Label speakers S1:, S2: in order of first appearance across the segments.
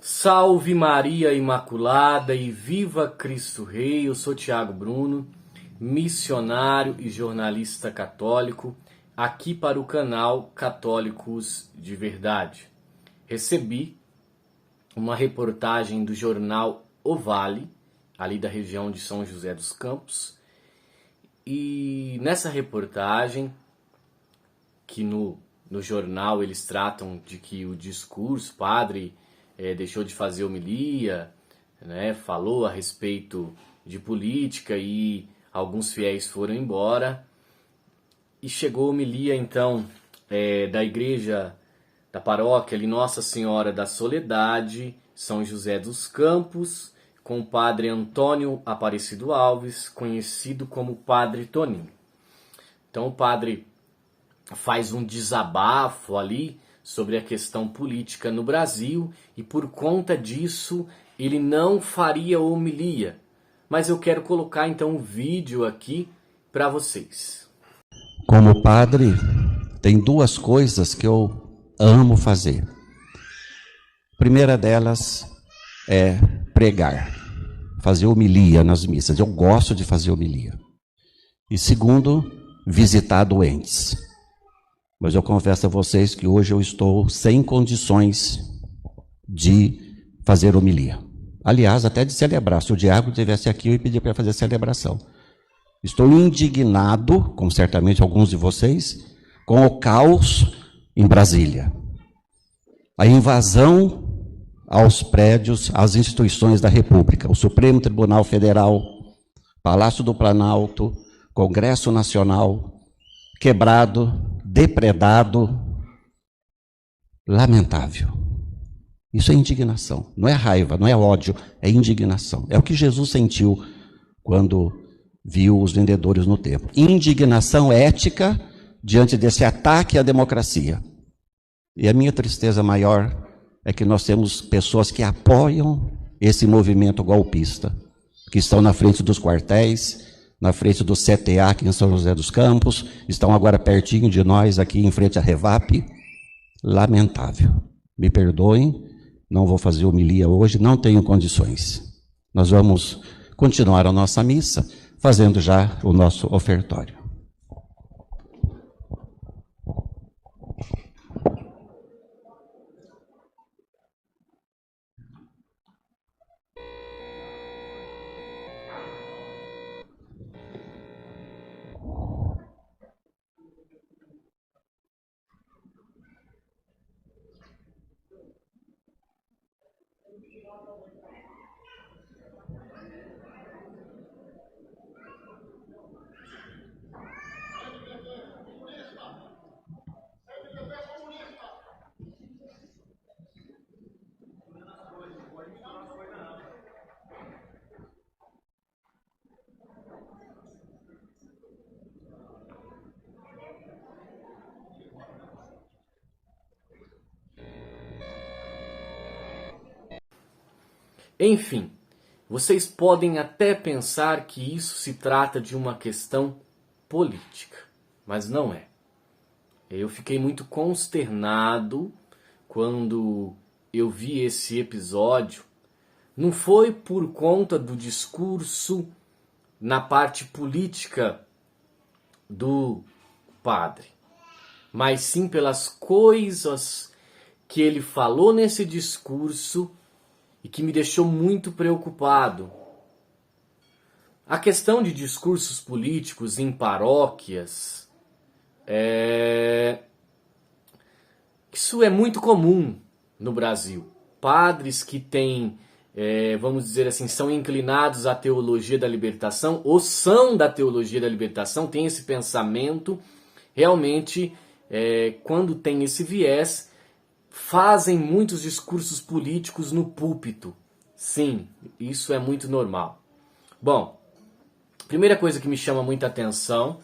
S1: Salve Maria Imaculada e viva Cristo Rei. Eu sou Tiago Bruno, missionário e jornalista católico, aqui para o canal Católicos de Verdade. Recebi uma reportagem do jornal O Vale, ali da região de São José dos Campos, e nessa reportagem, que no jornal eles tratam de que o discurso, padre deixou de fazer homilia, né, falou a respeito de política e alguns fiéis foram embora. E chegou a homilia então da igreja da paróquia ali Nossa Senhora da Soledade, São José dos Campos, com o padre Antônio Aparecido Alves, conhecido como Padre Toninho. Então o padre faz um desabafo ali sobre a questão política no Brasil e por conta disso ele não faria homilia. Mas eu quero colocar então um vídeo aqui para vocês.
S2: Como padre, tem duas coisas que eu amo fazer. A primeira delas é pregar, fazer homilia nas missas. Eu gosto de fazer homilia. E segundo, visitar doentes. Mas eu confesso a vocês que hoje eu estou sem condições de fazer homilia. Aliás, até de celebrar. Se o Diago estivesse aqui, eu ia pedir para fazer celebração. Estou indignado, como certamente alguns de vocês, com o caos em Brasília. A invasão aos prédios, às instituições da República. O Supremo Tribunal Federal, Palácio do Planalto, Congresso Nacional, quebrado, depredado, lamentável. Isso é indignação, não é raiva, não é ódio, é indignação. É o que Jesus sentiu quando viu os vendedores no templo. Indignação ética diante desse ataque à democracia. E a minha tristeza maior é que nós temos pessoas que apoiam esse movimento golpista, que estão na frente dos quartéis, na frente do CTA aqui em São José dos Campos, estão agora pertinho de nós aqui em frente à Revap. Lamentável. Me perdoem, não vou fazer homilia hoje, não tenho condições. Nós vamos continuar a nossa missa, fazendo já o nosso ofertório.
S1: Enfim, vocês podem até pensar que isso se trata de uma questão política, mas não é. Eu fiquei muito consternado quando eu vi esse episódio. Não foi por conta do discurso na parte política do padre, mas sim pelas coisas que ele falou nesse discurso e que me deixou muito preocupado. A questão de discursos políticos em paróquias, isso é muito comum no Brasil. Padres que têm, vamos dizer assim, são inclinados à teologia da libertação, ou são da teologia da libertação, têm esse pensamento, realmente, quando tem esse viés, fazem muitos discursos políticos no púlpito. Sim, isso é muito normal. Bom, a primeira coisa que me chama muita atenção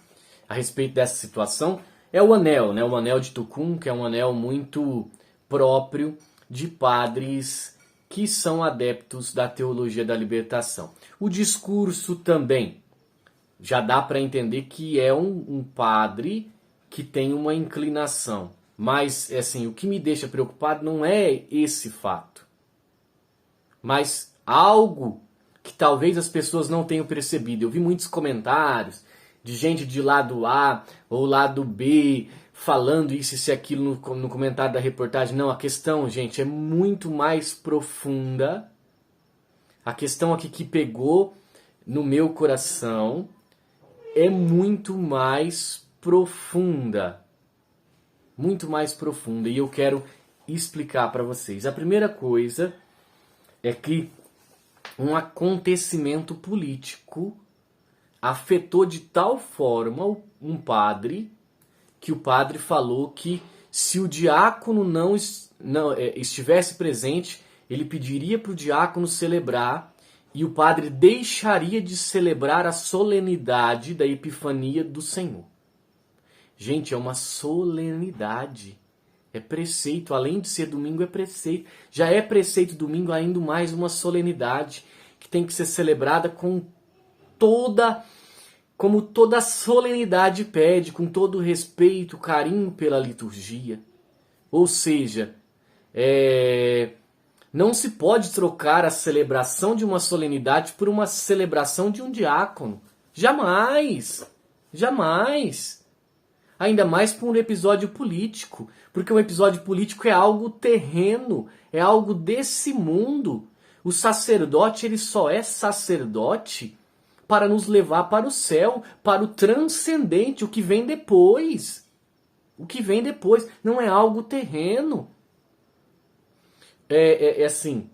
S1: a respeito dessa situação é o anel, né? O anel de Tucum, que é um anel muito próprio de padres que são adeptos da teologia da libertação. O discurso também já dá para entender que é um padre que tem uma inclinação. Mas, assim, o que me deixa preocupado não é esse fato. mas algo que talvez as pessoas não tenham percebido. Eu vi muitos comentários de gente de lado A ou lado B falando isso e aquilo no comentário da reportagem. Não, a questão, gente, é muito mais profunda. A questão aqui que pegou no meu coração é muito mais profunda. Muito mais profunda. E eu quero explicar para vocês. A primeira coisa é que um acontecimento político afetou de tal forma um padre, que o padre falou que se o diácono não estivesse presente, ele pediria para o diácono celebrar e o padre deixaria de celebrar a solenidade da Epifania do Senhor. Gente, é uma solenidade. É preceito, além de ser domingo, é preceito. Já é preceito domingo, ainda mais uma solenidade que tem que ser celebrada como toda solenidade pede, com todo o respeito, carinho pela liturgia. Ou seja, não se pode trocar a celebração de uma solenidade por uma celebração de um diácono. Jamais! Jamais! Ainda mais por um episódio político, porque um episódio político é algo terreno, é algo desse mundo. O sacerdote, ele só é sacerdote para nos levar para o céu, para o transcendente, o que vem depois. O que vem depois não é algo terreno. É assim,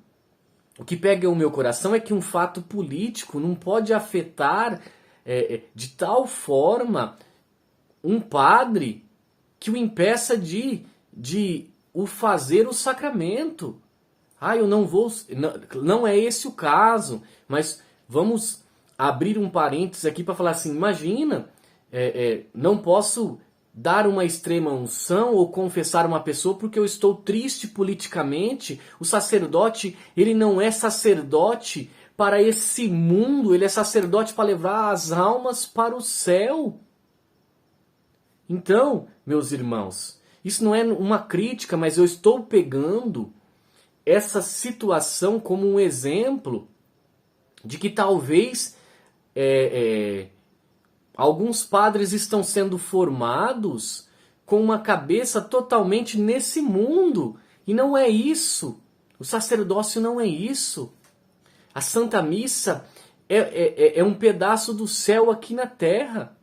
S1: o que pega o meu coração é que um fato político não pode afetar de tal forma um padre que o impeça de o fazer o sacramento. Eu não vou... Não é esse o caso, mas vamos abrir um parênteses aqui para falar assim, imagina, não posso dar uma extrema unção ou confessar uma pessoa porque eu estou triste politicamente. O sacerdote, ele não é sacerdote para esse mundo, ele é sacerdote para levar as almas para o céu. Então, meus irmãos, isso não é uma crítica, mas eu estou pegando essa situação como um exemplo de que talvez alguns padres estão sendo formados com uma cabeça totalmente nesse mundo. E não é isso. O sacerdócio não é isso. A Santa Missa é um pedaço do céu aqui na terra.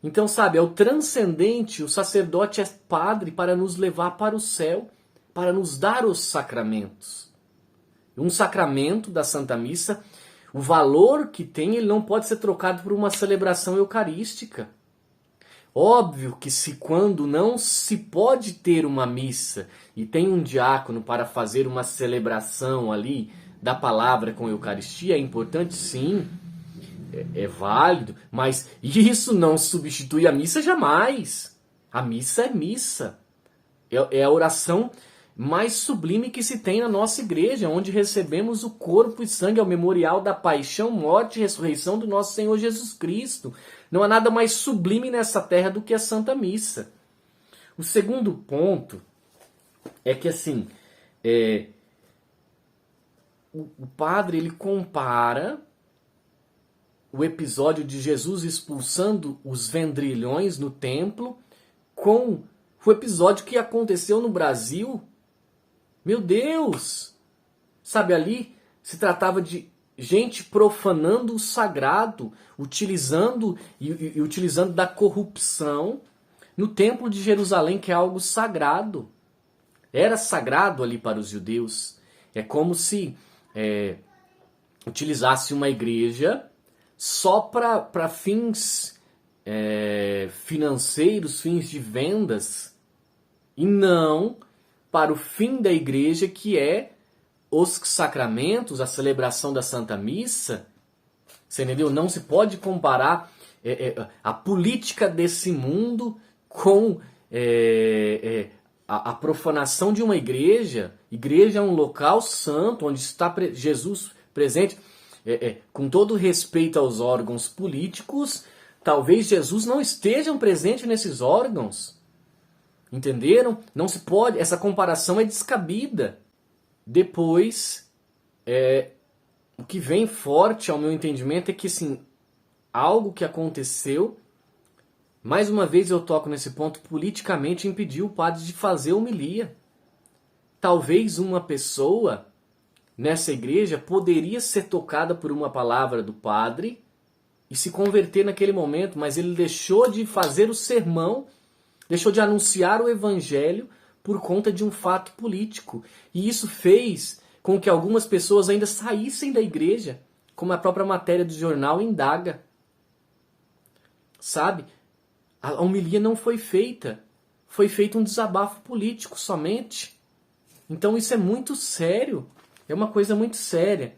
S1: Então, sabe, é o transcendente, o sacerdote é padre para nos levar para o céu, para nos dar os sacramentos. Um sacramento da Santa Missa, o valor que tem, ele não pode ser trocado por uma celebração eucarística. Óbvio que quando não se pode ter uma missa e tem um diácono para fazer uma celebração ali da palavra com a Eucaristia, é importante sim, é válido, mas isso não substitui a missa jamais. A missa é missa. É a oração mais sublime que se tem na nossa igreja, onde recebemos o corpo e sangue, ao memorial da paixão, morte e ressurreição do nosso Senhor Jesus Cristo. Não há nada mais sublime nessa terra do que a Santa Missa. O segundo ponto é que assim, o padre ele compara o episódio de Jesus expulsando os vendrilhões no templo com o episódio que aconteceu no Brasil. Meu Deus! Sabe, ali se tratava de gente profanando o sagrado, utilizando da corrupção no templo de Jerusalém, que é algo sagrado. Era sagrado ali para os judeus. É como se utilizasse uma igreja só para fins financeiros, fins de vendas, e não para o fim da igreja, que é os sacramentos, a celebração da Santa Missa. Você entendeu? Não se pode comparar a política desse mundo com a profanação de uma igreja. Igreja é um local santo, onde está Jesus presente. Com todo respeito aos órgãos políticos, talvez Jesus não esteja presente nesses órgãos. Entenderam? Não se pode, essa comparação é descabida. Depois, o que vem forte ao meu entendimento é que, assim, algo que aconteceu, mais uma vez eu toco nesse ponto, politicamente impediu o padre de fazer homilia. Talvez uma pessoa nessa igreja poderia ser tocada por uma palavra do padre e se converter naquele momento, mas ele deixou de fazer o sermão, deixou de anunciar o evangelho por conta de um fato político. E isso fez com que algumas pessoas ainda saíssem da igreja, como a própria matéria do jornal indaga. Sabe? A homilia não foi feita. Foi feito um desabafo político somente. Então isso é muito sério. É uma coisa muito séria.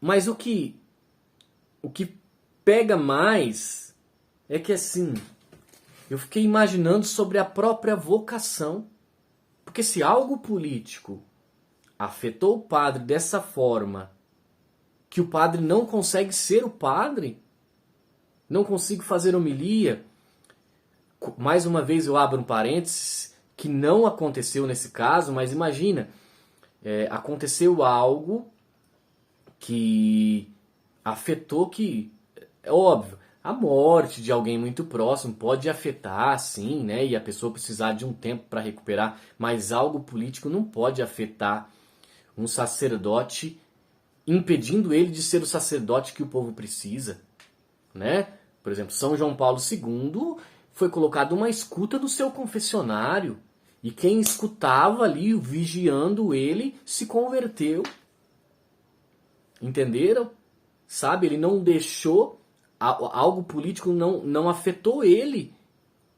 S1: Mas o que pega mais é que, assim, eu fiquei imaginando sobre a própria vocação. Porque se algo político afetou o padre dessa forma, que o padre não consegue ser o padre, não consigo fazer homilia, mais uma vez eu abro um parênteses, que não aconteceu nesse caso, mas imagina, aconteceu algo que afetou, que é óbvio, a morte de alguém muito próximo pode afetar, sim, né? E a pessoa precisar de um tempo para recuperar, mas algo político não pode afetar um sacerdote, impedindo ele de ser o sacerdote que o povo precisa, né? Por exemplo, São João Paulo II foi colocado uma escuta no seu confessionário, e quem escutava ali, vigiando ele, se converteu. Entenderam? Sabe? Ele não deixou, algo político não afetou ele,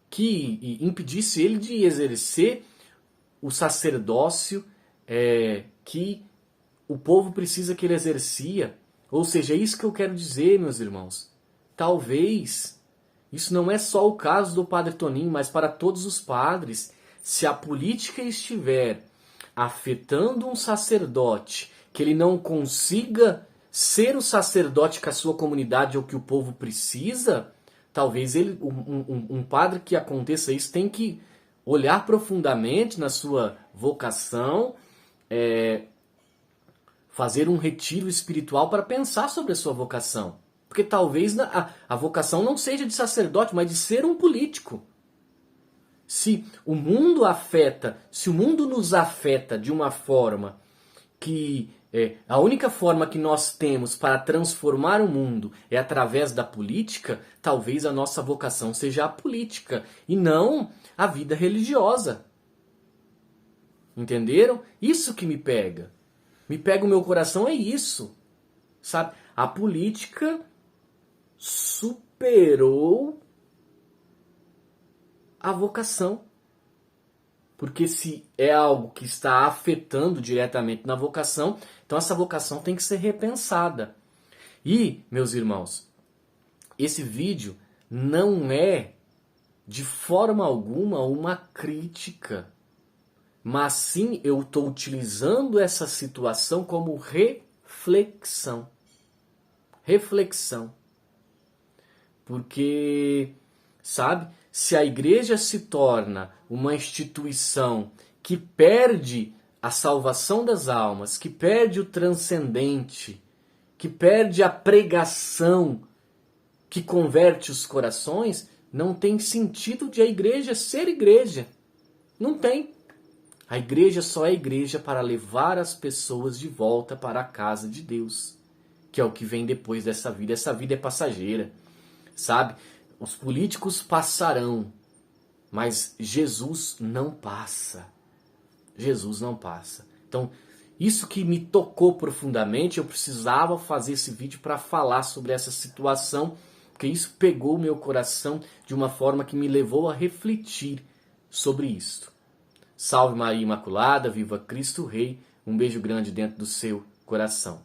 S1: que impedisse ele de exercer o sacerdócio que o povo precisa que ele exercia. Ou seja, é isso que eu quero dizer, meus irmãos. Talvez, isso não é só o caso do Padre Toninho, mas para todos os padres, se a política estiver afetando um sacerdote, que ele não consiga ser o sacerdote que a sua comunidade ou que o povo precisa, talvez um padre que aconteça isso tem que olhar profundamente na sua vocação, fazer um retiro espiritual para pensar sobre a sua vocação. Porque talvez a vocação não seja de sacerdote, mas de ser um político. Se o mundo nos afeta de uma forma que a única forma que nós temos para transformar o mundo é através da política, talvez a nossa vocação seja a política e não a vida religiosa. Entenderam? Isso que me pega. Me pega o meu coração, é isso. Sabe? A política superou a vocação. Porque se é algo que está afetando diretamente na vocação, então essa vocação tem que ser repensada. E, meus irmãos, esse vídeo não é de forma alguma uma crítica, mas sim eu estou utilizando essa situação como reflexão. Reflexão. Porque, sabe, se a igreja se torna uma instituição que perde a salvação das almas, que perde o transcendente, que perde a pregação que converte os corações, não tem sentido de a igreja ser igreja. Não tem. A igreja só é igreja para levar as pessoas de volta para a casa de Deus, que é o que vem depois dessa vida. Essa vida é passageira, sabe? Os políticos passarão, mas Jesus não passa. Jesus não passa. Então, isso que me tocou profundamente, eu precisava fazer esse vídeo para falar sobre essa situação, porque isso pegou o meu coração de uma forma que me levou a refletir sobre isso. Salve Maria Imaculada, viva Cristo Rei. Um beijo grande dentro do seu coração.